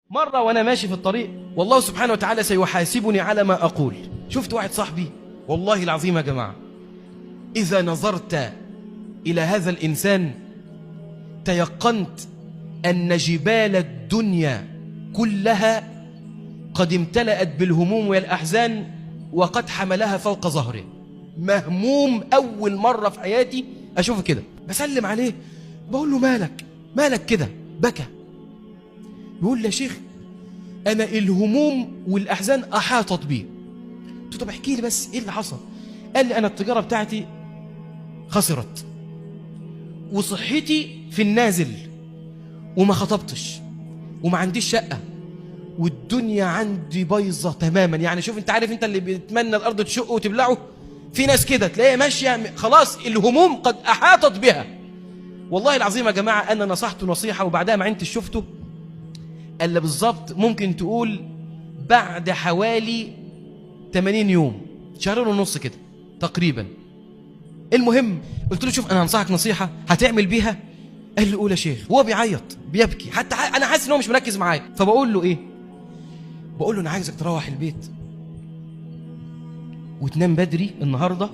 مرة وأنا ماشي في الطريق والله سبحانه وتعالى سيحاسبني على ما أقول. شفت واحد صاحبي والله العظيم يا جماعة، إذا نظرت إلى هذا الإنسان تيقنت أن جبال الدنيا كلها قد امتلأت بالهموم والأحزان وقد حملها فوق ظهره. مهموم، أول مرة في حياتي أشوفه كده. بسلم عليه بقول له مالك كده؟ بكى. يقول لي يا شيخ أنا الهموم والأحزان أحاطت بي. قلت له طب احكي لي بس إيه اللي حصل؟ قال لي أنا التجارة بتاعتي خسرت وصحتي في النازل وما خطبتش وما عنديش شقة والدنيا عندي بايظة تماما. يعني شوف انت عارف انت اللي بيتمنى الأرض تشق وتبلعه، في ناس كده تلاقيها ماشية خلاص الهموم قد أحاطت بها. والله العظيم يا جماعة أنا نصحته نصيحة وبعدها ما عندتش شفته. قال لي بالظبط ممكن تقول بعد حوالي 80 يوم، شهرين ونص كده تقريبا. المهم قلت له شوف أنا هنصحك نصيحة هتعمل بيها. قال لي قول يا شيخ. هو بيعيط بيبكي، حتى أنا حاسس إن هو مش مركز معايا. فبقول له إيه؟ بقول له أنا عايزك تروح البيت وتنام بدري النهاردة،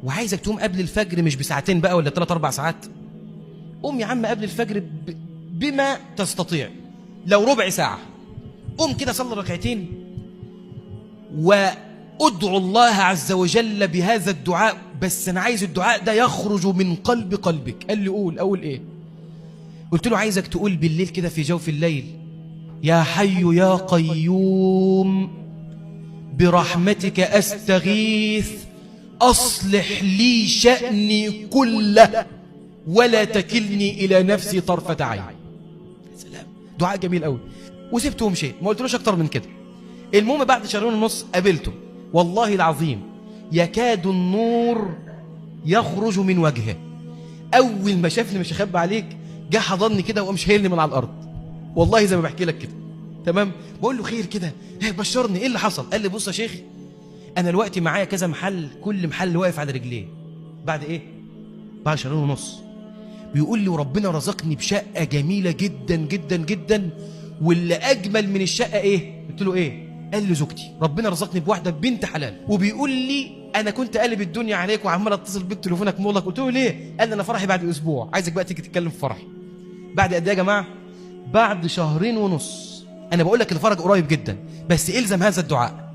وعايزك تقوم قبل الفجر، مش بساعتين بقى ولا 3-4 ساعات. قوم يا عم قبل الفجر بما تستطيع، لو ربع ساعة قوم كده صلي ركعتين وادعو الله عز وجل بهذا الدعاء، بس أنا عايز الدعاء ده يخرج من قلبك. قال لي أقول إيه؟ قلت له عايزك تقول بالليل كده في جوف الليل يا حي يا قيوم برحمتك أستغيث أصلح لي شأني كله ولا تكلني إلى نفسي طرفة عين. سلام، دعاء جميل قوي. وسبته ومشيت، ما قلتلوش أكتر من كده. المهم بعد شهرين ونص قابلته، والله العظيم يكاد النور يخرج من وجهه. أول ما شافني مش هخبي عليك جه حضني كده وقام شايلني من على الأرض، والله زي ما بحكي لك كده. تمام؟ بقول له خير كده، بشرني ايه اللي حصل؟ قال لي بص يا شيخ انا دلوقتي معايا كذا محل، كل محل واقف على رجليه. بعد ايه؟ بعد شهرين ونص. بيقول لي وربنا رزقني بشقه جميله جدا جدا جدا، واللي اجمل من الشقه ايه؟ قلت له ايه؟ قال لي زوجتي، ربنا رزقني بواحده بنت حلال. وبيقول لي انا كنت قالب الدنيا عليك وعمال اتصل بيك تليفونك مغلق. قلت له ليه؟ قال لي انا فرحي بعد اسبوع، عايزك بقى تيجي تتكلم في فرحي. بعد قد ايه يا جماعه؟ بعد شهرين ونص. أنا بقول لك الفرج قريب جدا، بس إلزم هذا الدعاء.